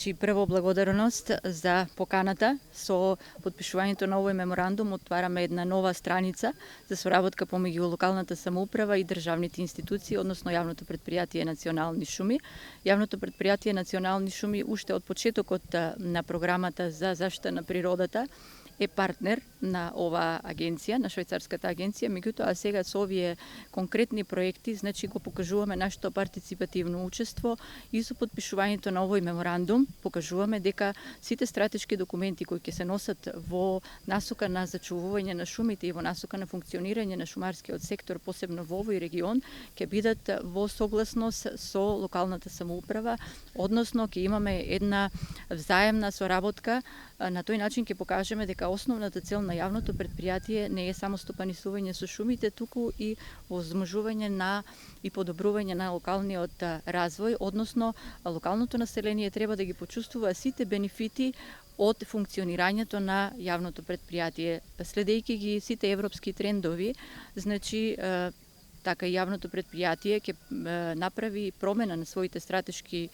Прво благодарност за поканата. Со потпишувањето на овој меморандум отвараме една нова страница за соработка помеѓу локалната самоуправа и државните институции, односно јавното претпријатие Национални шуми. Јавното претпријатие Национални шуми уште од почетокот на програмата за заштита на природата е партнер на оваа агенција, на швајцарската агенција, меѓутоа сега со овие конкретни проекти, значи го покажуваме нашето партиципативно учество и со потпишувањето на овој меморандум покажуваме дека сите стратешки документи кои ќе се носат во насока на зачувување на шумите и во насока на функционирање на шумарскиот сектор, посебно во овој регион, ќе бидат во согласност со локалната самоуправа, односно ќе имаме една взаемна соработка. На тој начин ќе покажеме дека основната цел на јавното претпријатие не е само стопанисување со шумите, туку и возможување на и подобрување на локалниот развој, односно локалното население треба да ги почувствува сите бенефити од функционирањето на јавното претпријатие. Следејќи ги сите европски трендови, значи така и јавното претпријатие ќе направи промена на своите стратешки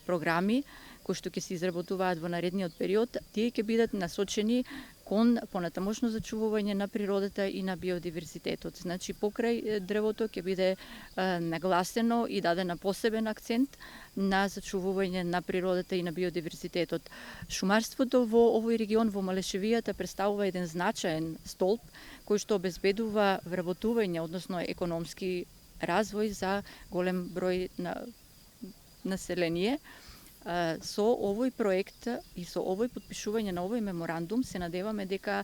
програми кои што ќе се изработуваат во наредниот период, тие ќе бидат насочени кон понатамошно зачувување на природата и на биодиверзитетот. Значи, покрај дрвото ќе биде нагласено и даден посебен акцент на зачувување на природата и на биодиверзитетот. Шумарството во овој регион, во Малешевијата, представува еден значаен столб кој што обезбедува вработување, односно економски развој за голем број на население. Со овој проект и со овој потпишување на овој меморандум се надеваме дека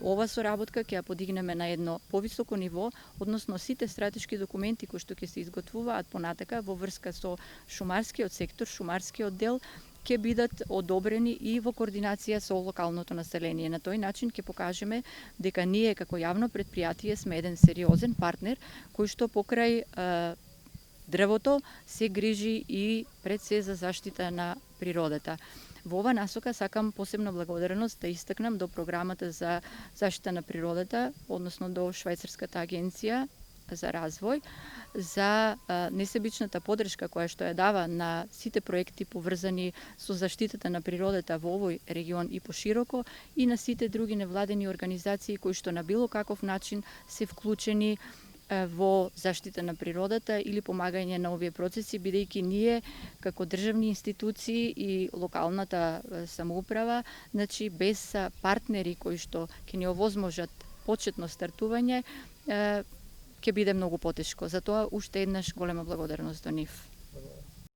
ова соработка ќе ја подигнеме на едно повисоко ниво, односно сите стратешки документи кои што ќе се изготвуваат понатака во врска со шумарскиот сектор, шумарскиот дел, ќе бидат одобрени и во координација со локалното население. На тој начин ќе покажеме дека ние како јавно претпријатие сме еден сериозен партнер кој што покрај дрвото се грижи и пред се за заштита на природата. Во ова насока сакам посебна благодарност да истакнам до програмата за заштита на природата, односно до Швајцарската агенција за развој, за несебичната подршка која што ја дава на сите проекти поврзани со заштитата на природата во овој регион и пошироко, и на сите други невладени организации кои што на било каков начин се вклучени во заштита на природата или помагање на овие процеси, бидејќи ние како државни институции и локалната самоуправа, значи без партнери кои што ќе ни овозможат почетно стартување, ќе биде многу потешко. Затоа уште еднаш голема благодарност до нив.